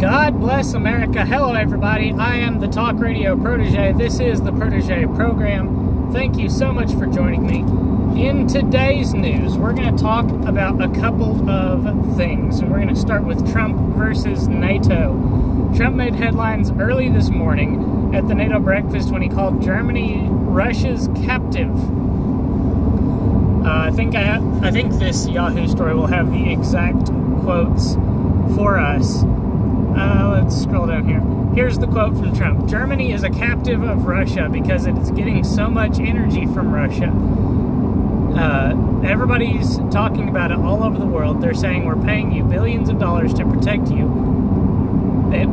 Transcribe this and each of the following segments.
God bless America. Hello, everybody. I am the Talk Radio Protege. This is the Protege program. Thank you so much for joining me. In today's news, we're going to talk about a couple of things. And we're going to start with Trump versus NATO. Trump made headlines early this morning at the NATO breakfast when he called Germany Russia's captive. I think this Yahoo story will have the exact quotes for us. Let's scroll down here. Here's the quote from Trump. Germany is a captive of Russia because it's getting so much energy from Russia. Everybody's talking about it all over the world. They're saying we're paying you billions of dollars to protect you,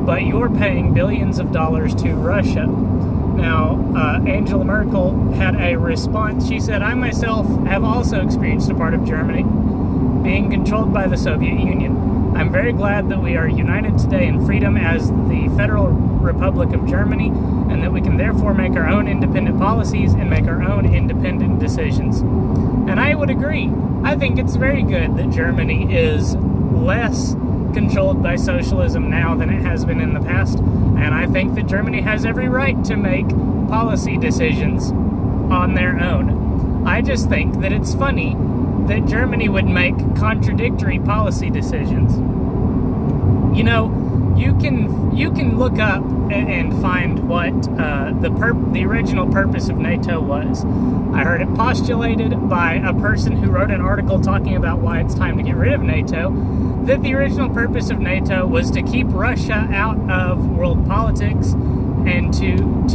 but you're paying billions of dollars to Russia. Now, Angela Merkel had a response. She said, I myself have also experienced a part of Germany being controlled by the Soviet Union. I'm very glad that we are united today in freedom as the Federal Republic of Germany, and that we can therefore make our own independent policies and make our own independent decisions. And I would agree. I think it's very good that Germany is less controlled by socialism now than it has been in the past, and I think that Germany has every right to make policy decisions on their own. I just think that it's funny that Germany would make contradictory policy decisions. You know, you can look up and find what the original purpose of NATO was. I heard it postulated by a person who wrote an article talking about why it's time to get rid of NATO, that the original purpose of NATO was to keep Russia out of world politics and to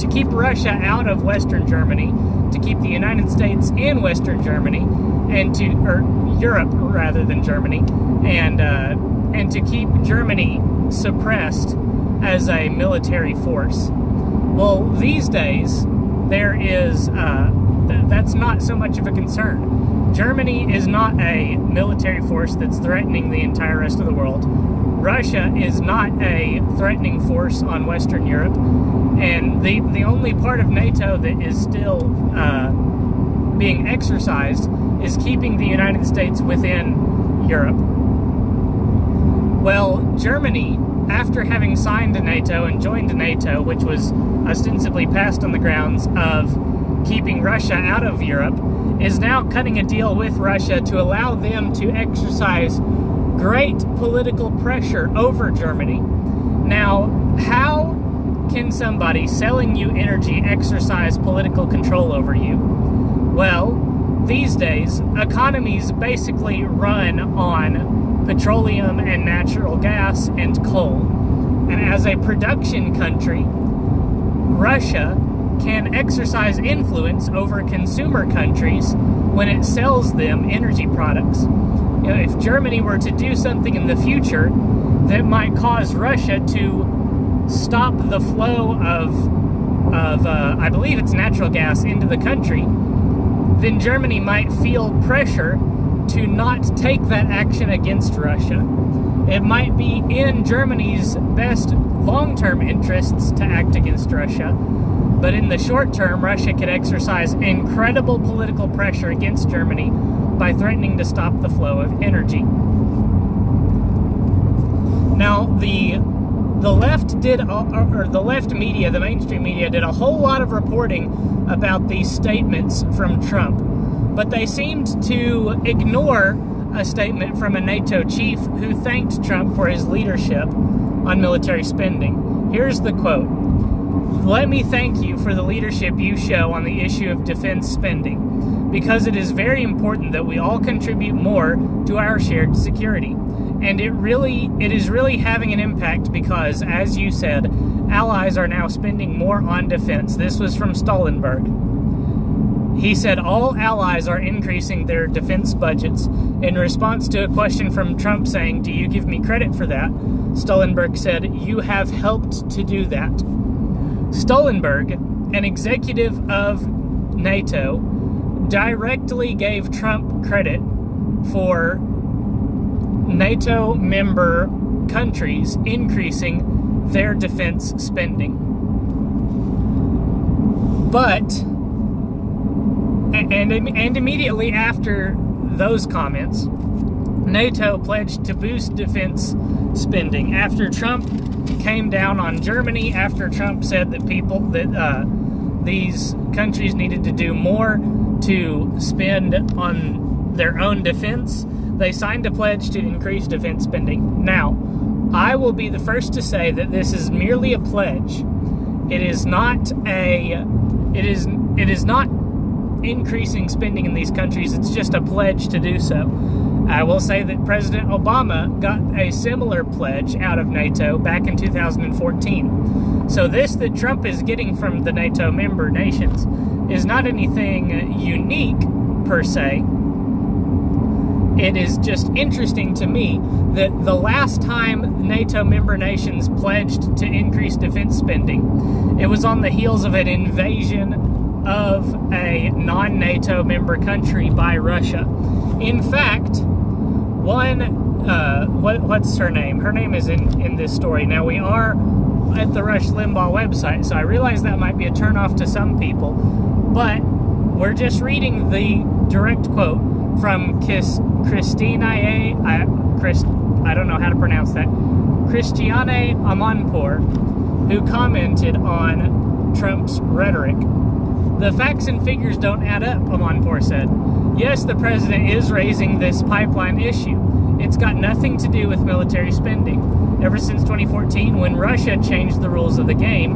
keep Russia out of Western Germany, to keep the United States in Western Germany, or Europe rather than Germany, and to keep Germany suppressed as a military force. Well, these days there is that's not so much of a concern. Germany is not a military force that's threatening the entire rest of the world. Russia is not a threatening force on Western Europe, and the only part of NATO that is still being exercised is keeping the United States within Europe. Well, Germany, after having signed NATO and joined NATO, which was ostensibly passed on the grounds of keeping Russia out of Europe, is now cutting a deal with Russia to allow them to exercise great political pressure over Germany. Now, how can somebody selling you energy exercise political control over you? Well, these days, economies basically run on petroleum and natural gas and coal. And as a production country, Russia can exercise influence over consumer countries when it sells them energy products. You know, if Germany were to do something in the future that might cause Russia to stop the flow of I believe it's natural gas into the country, then Germany might feel pressure to not take that action against Russia. It might be in Germany's best long-term interests to act against Russia, but in the short term, Russia could exercise incredible political pressure against Germany by threatening to stop the flow of energy. Now, the left did, or the left media, the mainstream media, did a whole lot of reporting about these statements from Trump, but they seemed to ignore a statement from a NATO chief who thanked Trump for his leadership on military spending. Here's the quote. Let me thank you for the leadership you show on the issue of defense spending, because it is very important that we all contribute more to our shared security. And it is really having an impact because, as you said, allies are now spending more on defense. This was from Stoltenberg. He said all allies are increasing their defense budgets. In response to a question from Trump saying, do you give me credit for that? Stoltenberg said, you have helped to do that. Stoltenberg, an executive of NATO, directly gave Trump credit for NATO member countries increasing their defense spending. But, and immediately after those comments, NATO pledged to boost defense spending. After Trump came down on Germany, after Trump said that these countries needed to do more to spend on their own defense, they signed a pledge to increase defense spending. Now, I will be the first to say that this is merely a pledge. It is not increasing spending in these countries. It's just a pledge to do so. I will say that President Obama got a similar pledge out of NATO back in 2014. So this that Trump is getting from the NATO member nations is not anything unique per se. It is just interesting to me that the last time NATO member nations pledged to increase defense spending, it was on the heels of an invasion of a non-NATO member country by Russia. In fact, what's her name? Her name is in this story. Now, we are at the Rush Limbaugh website, so I realize that might be a turnoff to some people, but we're just reading the direct quote from Christiane Amanpour, who commented on Trump's rhetoric. The facts and figures don't add up, Amanpour said. Yes, the president is raising this pipeline issue. It's got nothing to do with military spending. Ever since 2014, when Russia changed the rules of the game,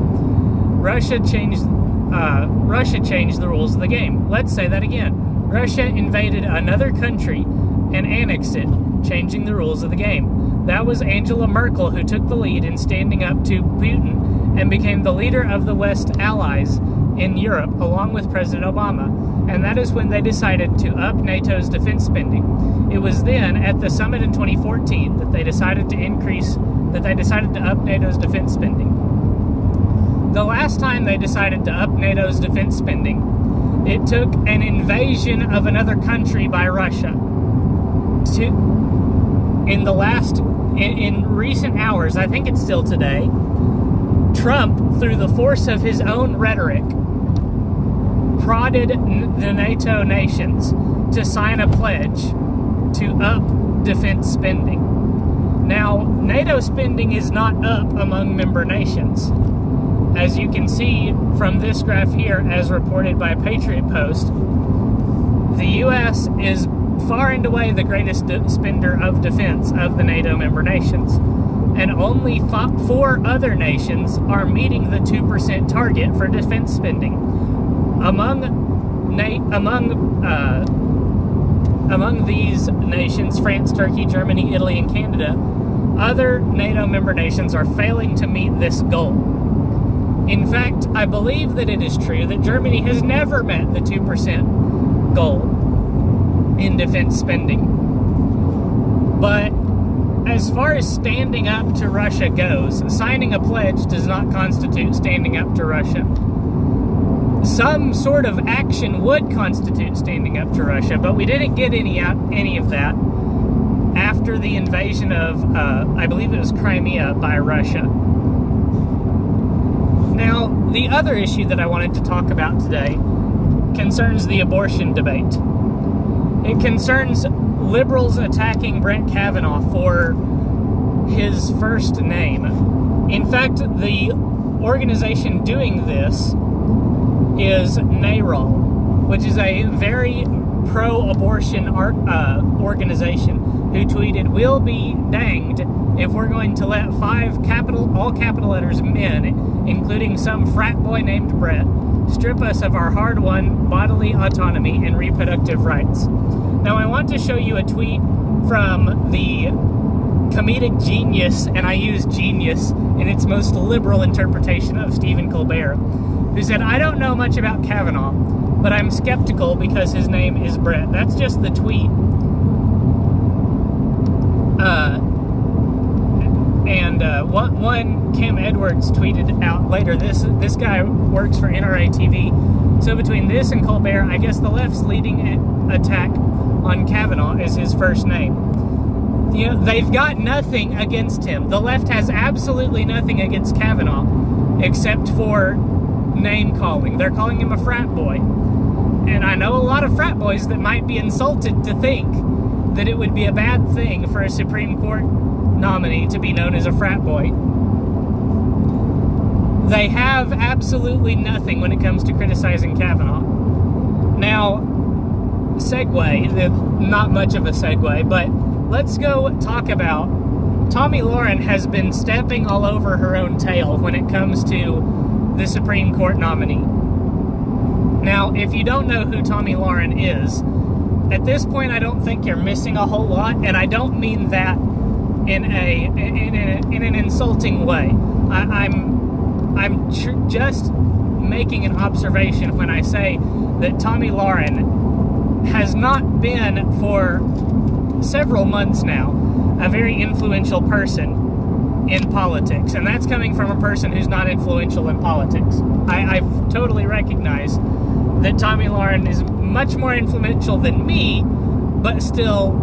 Russia changed the rules of the game. Let's say that again. Russia invaded another country and annexed it, changing the rules of the game. That was Angela Merkel who took the lead in standing up to Putin and became the leader of the West allies in Europe, along with President Obama. And that is when they decided to up NATO's defense spending. It was then, at the summit in 2014, that they decided to up NATO's defense spending. The last time they decided to up NATO's defense spending, it took an invasion of another country by Russia. In recent hours, I think it's still today, Trump, through the force of his own rhetoric, prodded the NATO nations to sign a pledge to up defense spending. Now, NATO spending is not up among member nations. As you can see from this graph here, as reported by Patriot Post, the U.S. is far and away the greatest spender of defense of the NATO member nations. And only 4 other nations are meeting the 2% target for defense spending. Among these nations, France, Turkey, Germany, Italy, and Canada, other NATO member nations are failing to meet this goal. In fact, I believe that it is true that Germany has never met the 2% goal in defense spending. But as far as standing up to Russia goes, signing a pledge does not constitute standing up to Russia. Some sort of action would constitute standing up to Russia, but we didn't get any of that after the invasion of, I believe it was Crimea, by Russia. Now, the other issue that I wanted to talk about today concerns the abortion debate. It concerns liberals attacking Brett Kavanaugh for his first name. In fact, the organization doing this is NARAL, which is a very pro-abortion organization, who tweeted, "We'll be danged if we're going to let 5 all capital letters men, including some frat boy named Brett, strip us of our hard-won bodily autonomy and reproductive rights." Now, I want to show you a tweet from the comedic genius, and I use genius in its most liberal interpretation of Stephen Colbert, who said, "I don't know much about Kavanaugh, but I'm skeptical because his name is Brett." That's just the tweet. One Kim Edwards tweeted out later, this guy works for NRA TV, so between this and Colbert, I guess the left's leading attack on Kavanaugh is his first name. You know, they've got nothing against him. The left has absolutely nothing against Kavanaugh, except for name calling. They're calling him a frat boy. And I know a lot of frat boys that might be insulted to think that it would be a bad thing for a Supreme Court nominee to be known as a frat boy. They have absolutely nothing when it comes to criticizing Kavanaugh. Now, segue, not much of a segue, but let's go talk about Tomi Lahren has been stepping all over her own tail when it comes to the Supreme Court nominee. Now, if you don't know who Tomi Lahren is, at this point I don't think you're missing a whole lot, and I don't mean that in an insulting way. I'm just making an observation when I say that Tomi Lahren has not been for several months now a very influential person in politics, and that's coming from a person who's not influential in politics. I totally recognize that Tomi Lahren is much more influential than me, but still,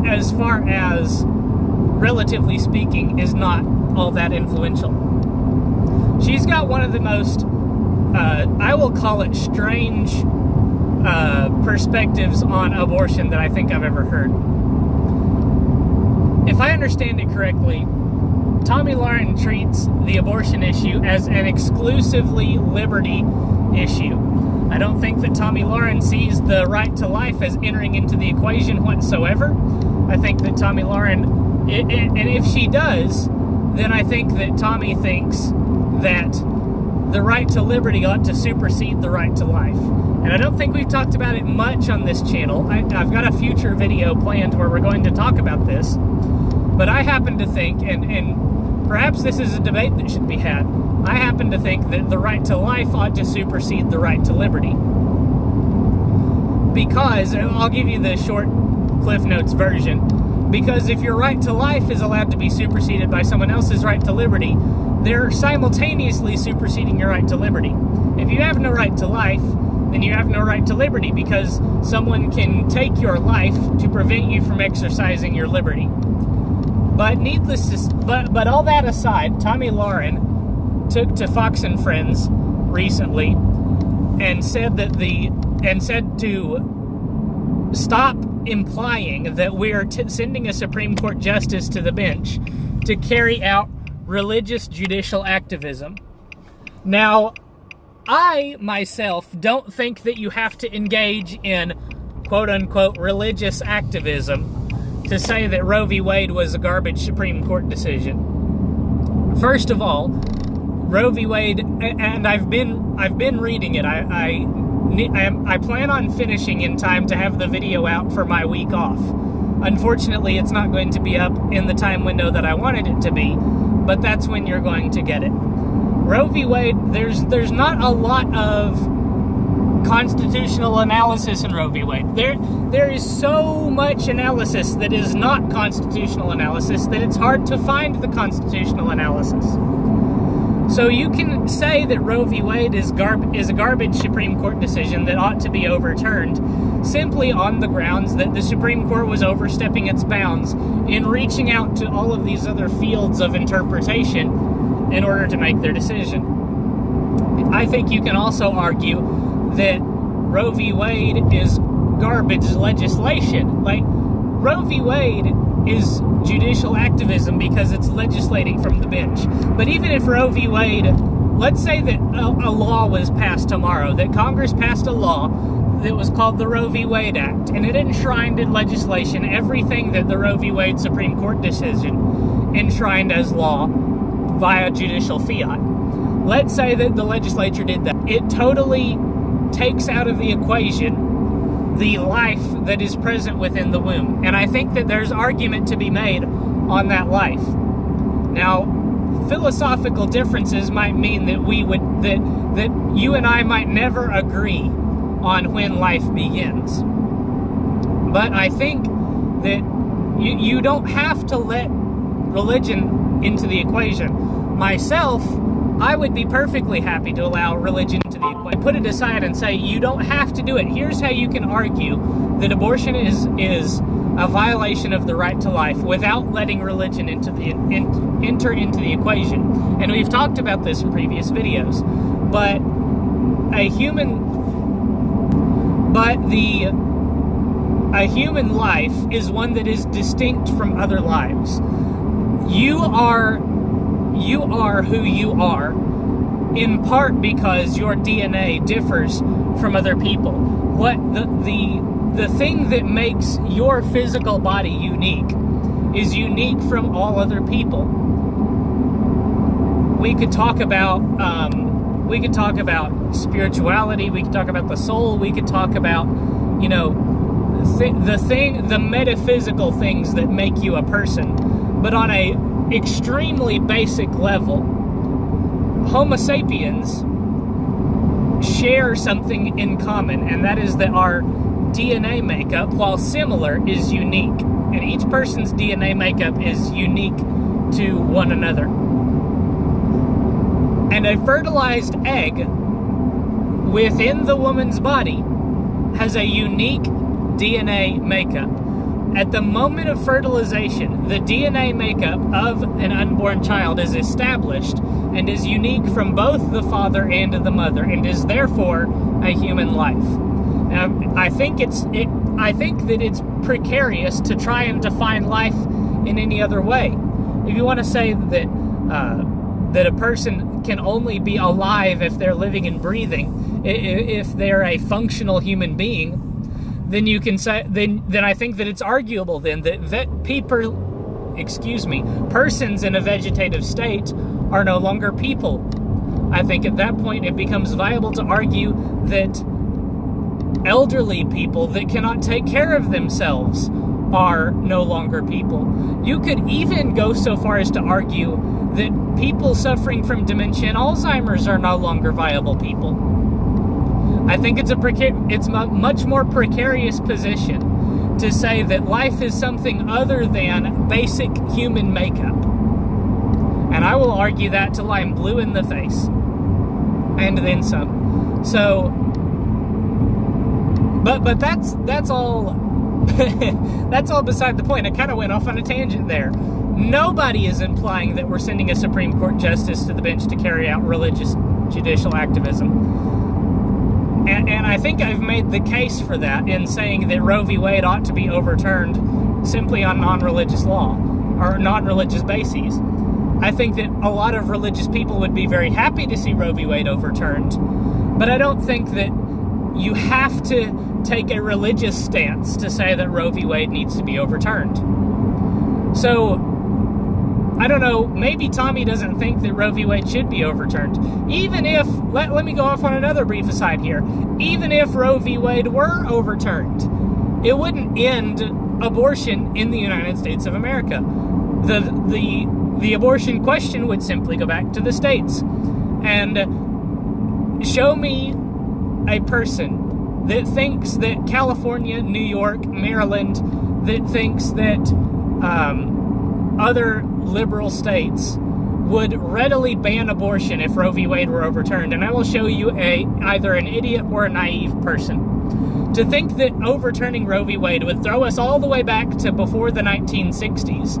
as far as relatively speaking, is not all that influential. She's got one of the most, I will call it strange, perspectives on abortion that I think I've ever heard. If I understand it correctly, Tomi Lahren treats the abortion issue as an exclusively liberty issue. I don't think that Tomi Lahren sees the right to life as entering into the equation whatsoever. I think that Tomi Lahren, and if she does, then I think that Tomi thinks that the right to liberty ought to supersede the right to life. And I don't think we've talked about it much on this channel. I've got a future video planned where we're going to talk about this. But I happen to think, and perhaps this is a debate that should be had, I happen to think that the right to life ought to supersede the right to liberty. Because, I'll give you the short Cliff Notes version, because if your right to life is allowed to be superseded by someone else's right to liberty, they're simultaneously superseding your right to liberty. If you have no right to life, then you have no right to liberty, because someone can take your life to prevent you from exercising your liberty. But but all that aside, Tomi Lahren took to Fox and Friends recently and said to stop implying that we're sending a Supreme Court justice to the bench to carry out religious judicial activism. Now, I, myself, don't think that you have to engage in quote-unquote religious activism to say that Roe v. Wade was a garbage Supreme Court decision. First of all, Roe v. Wade, and I've been reading it. I plan on finishing in time to have the video out for my week off. Unfortunately, it's not going to be up in the time window that I wanted it to be, but that's when you're going to get it. Roe v. Wade, there's not a lot of constitutional analysis in Roe v. Wade. There is so much analysis that is not constitutional analysis that it's hard to find the constitutional analysis. So you can say that Roe v. Wade is a garbage Supreme Court decision that ought to be overturned simply on the grounds that the Supreme Court was overstepping its bounds in reaching out to all of these other fields of interpretation in order to make their decision. I think you can also argue that Roe v. Wade is garbage legislation. Like, Roe v. Wade is judicial activism because it's legislating from the bench. But even if Roe v. Wade, let's say that a law was passed tomorrow, that Congress passed a law that was called the Roe v. Wade Act, and it enshrined in legislation everything that the Roe v. Wade Supreme Court decision enshrined as law via judicial fiat. Let's say that the legislature did that. It totally takes out of the equation the life that is present within the womb. And I think that there's argument to be made on that life. Now, philosophical differences might mean that that you and I might never agree on when life begins. But I think that you don't have to let religion into the equation. Myself, I would be perfectly happy to allow religion into the equation. Put it aside and say, you don't have to do it. Here's how you can argue that abortion is a violation of the right to life without letting religion enter into the equation. And we've talked about this in previous videos. But a human life is one that is distinct from other lives. You are who you are, in part because your DNA differs from other people. What the thing that makes your physical body unique is unique from all other people. We could talk about spirituality. We could talk about the soul. We could talk about, the metaphysical things that make you a person. But on a extremely basic level, Homo sapiens share something in common, and that is that our DNA makeup, while similar, is unique. And each person's DNA makeup is unique to one another. And a fertilized egg within the woman's body has a unique DNA makeup. At the moment of fertilization, the DNA makeup of an unborn child is established and is unique from both the father and the mother, and is therefore a human life. Now, I think that it's precarious to try and define life in any other way. If you want to say that a person can only be alive if they're living and breathing, if they're a functional human being, then you can say, then I think that it's arguable then that persons in a vegetative state are no longer people. I think at that point it becomes viable to argue that elderly people that cannot take care of themselves are no longer people. You could even go so far as to argue that people suffering from dementia and Alzheimer's are no longer viable people. I think it's a much more precarious position to say that life is something other than basic human makeup. And I will argue that till I'm blue in the face. And then some. So, but that's all that's all beside the point. I kind of went off on a tangent there. Nobody is implying that we're sending a Supreme Court justice to the bench to carry out religious judicial activism. And I think I've made the case for that in saying that Roe v. Wade ought to be overturned simply on non-religious law, or non-religious bases. I think that a lot of religious people would be very happy to see Roe v. Wade overturned, but I don't think that you have to take a religious stance to say that Roe v. Wade needs to be overturned. So, I don't know, maybe Tommy doesn't think that Roe v. Wade should be overturned. Even if, let me go off on another brief aside here, even if Roe v. Wade were overturned, it wouldn't end abortion in the United States of America. The abortion question would simply go back to the states. And show me a person that thinks that California, New York, Maryland, that thinks that other liberal states would readily ban abortion if Roe v. Wade were overturned, and I will show you either an idiot or a naive person. To think that overturning Roe v. Wade would throw us all the way back to before the 1960s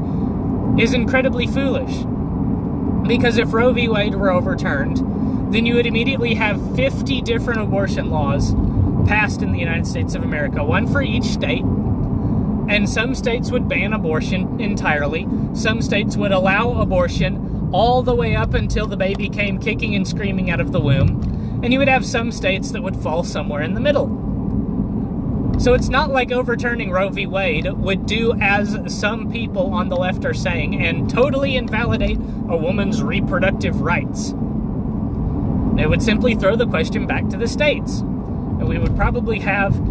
is incredibly foolish. Because if Roe v. Wade were overturned, then you would immediately have 50 different abortion laws passed in the United States of America, one for each state. And some states would ban abortion entirely. Some states would allow abortion all the way up until the baby came kicking and screaming out of the womb. And you would have some states that would fall somewhere in the middle. So it's not like overturning Roe v. Wade would do as some people on the left are saying and totally invalidate a woman's reproductive rights. It would simply throw the question back to the states. And we would probably have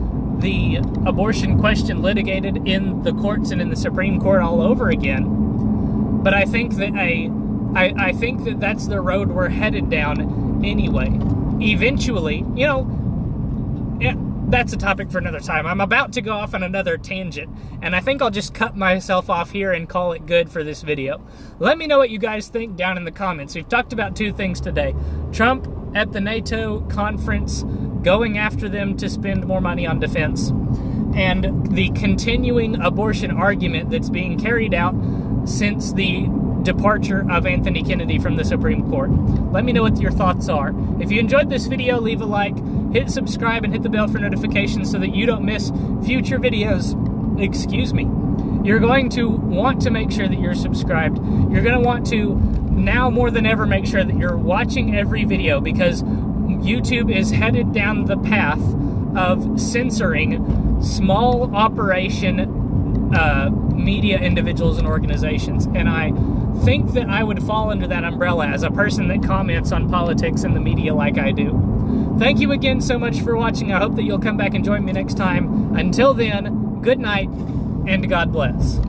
the abortion question litigated in the courts and in the Supreme Court all over again. But I think that I think that that's the road we're headed down anyway. Eventually, that's a topic for another time. I'm about to go off on another tangent, and I think I'll just cut myself off here and call it good for this video. Let me know what you guys think down in the comments. We've talked about two things today. Trump at the NATO conference going after them to spend more money on defense, and the continuing abortion argument that's being carried out since the departure of Anthony Kennedy from the Supreme Court. Let me know what your thoughts are. If you enjoyed this video, leave a like, hit subscribe, and hit the bell for notifications so that you don't miss future videos. Excuse me. You're going to want to make sure that you're subscribed. You're going to want to, now more than ever, make sure that you're watching every video, because YouTube is headed down the path of censoring small operation media individuals and organizations. And I think that I would fall under that umbrella as a person that comments on politics and the media like I do. Thank you again so much for watching. I hope that you'll come back and join me next time. Until then, good night and God bless.